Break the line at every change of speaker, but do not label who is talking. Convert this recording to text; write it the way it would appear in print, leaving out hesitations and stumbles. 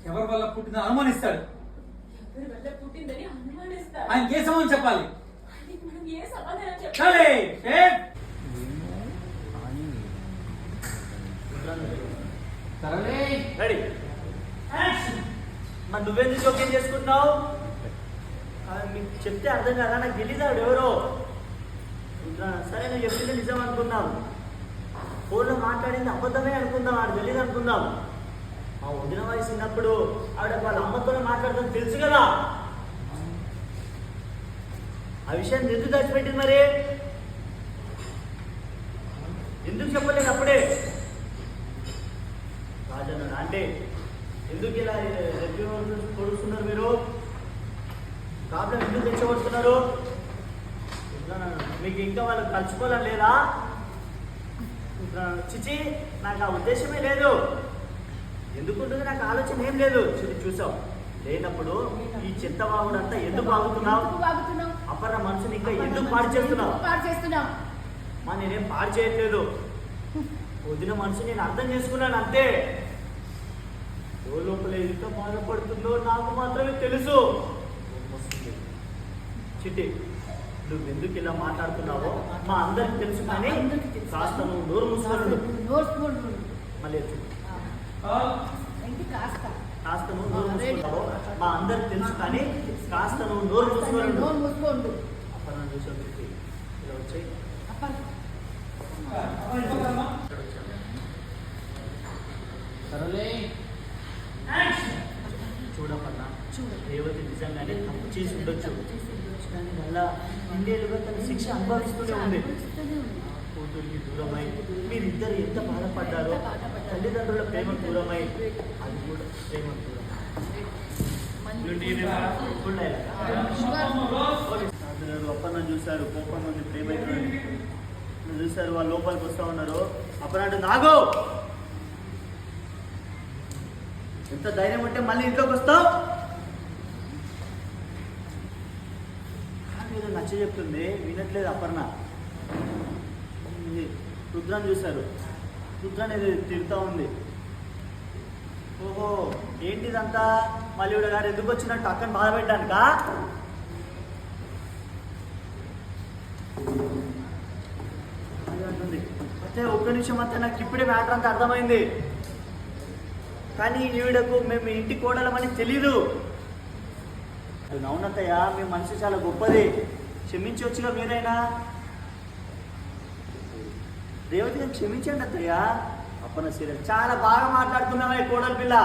ఎవరి వల్ల పుట్టిందని అనుమానిస్తాడు.
ఎవరి వల్ల పుట్టిందని అనుమానిస్తాడు.
ఆయనకి ఏ సమాధానం చెప్పాలి?
ఆయనకి మనం ఏ సమాధానం చెప్పాలి?
రెడీ. మరి నువ్వెందుకు జోక్యం చేసుకుంటున్నావు? మీకు చెప్తే అర్థం కదా, నాకు తెలీదు ఆవిడ ఎవరో. సరే నువ్వు చెప్పింది నిజం అనుకుందాం, ఫోన్లో మాట్లాడింది అబద్ధమే అనుకుందాం, ఆవిడ తెలీదు అనుకుందాం. మా వదిన వయసు ఉన్నప్పుడు ఆవిడ వాళ్ళ అమ్మతోనే మాట్లాడుతుంది తెలుసు కదా. ఆ విషయాన్ని ఎందుకు దాచిపెట్టింది? మరి ఎందుకు చెప్పలేదు అప్పుడే? రాజన్న అంటే ఎందుకు ఇలా పొడుస్తున్నారు మీరు? ప్రాబ్లం ఎందుకు తెచ్చబడుతున్నారు? మీకు ఇంకా వాళ్ళు కలుసుకోవాలని లేదా? చిచి, నాకు ఆ ఉద్దేశమే లేదు. ఎందుకుంటుంది నాకు ఆలోచన ఏం లేదు. చూసావు లేనప్పుడు ఈ చింతవాగుడంతా ఎందుకు ఆగుతున్నావు? అపర మనుషుని ఇంకా ఎందుకు పాడు చేస్తున్నావు? మా నేనేం పాడు చేయట్లేదు. వదిన మనిషి నేను అర్థం చేసుకున్నాను అంతే. లోపల ఎంత బాధపడుతుందో నాకు మాత్రమే తెలుసు. చిట్టి, నువ్వు ఎందుకు ఇలా మాట్లాడుతున్నావో మా అందరికి తెలుసు, కానీ కాస్త నువ్వు నోరు మూసుకోండు. మళ్ళీ కాస్త నువ్వు నోరు మూసుకుంటావో మా అందరికి తెలుసు, కానీ కాస్త నువ్వు నోరు మూసుకోండు. అప్పుడు నన్ను చూసావు ఇలా వచ్చాయి. చూడపన్నా, రేవతి నిజంగానే తప్పు చేసి ఉండొచ్చు, కానీ మళ్ళా ఇండియాలుగా తన శిక్ష అనుభవిస్తూనే ఉంది. కూతురికి దూరమై మీరిద్దరు ఎంత బాధపడ్డారో, తల్లిదండ్రుల ప్రేమ దూరమై అది కూడా ప్రేమ దూరం. అప్పన్న చూశారు, కోపం ఉంది, ప్రేమ చూశారు, వాళ్ళు లోపలికి వస్తూ ఉన్నారు. అప్పుడు నాగో ఎంత ధైర్యం ఉంటే మళ్ళీ ఇంట్లోకి వస్తావు? ఏదో నచ్చ చెప్తుంది, వినట్లేదు అపర్ణ. రుద్రాన్ని చూశారు, రుద్రాన్ని ఏదో తిడుతూ ఉంది. ఓహో ఏంటిదంతా? మళ్ళీ గారు ఎందుకు వచ్చినట్టు అక్కని బాధ పెట్టడానికా? అంటుంది. అయితే ఒక్క నిమిషం అంతా నాకు ఇప్పుడే మ్యాటర్ అంతా అర్థమైంది. కానీ ఈవిడకు మేము ఇంటి కోడలమని తెలీదు. అవునత్తయ్య, మీ మనసు చాలా గొప్పది, క్షమించవచ్చుగా మీరైనా. రేవతి గారు క్షమించండి అత్తయ్య. అప్పన సీరియల్ చాలా బాగా మాట్లాడుతున్నావా కోడల పిల్ల.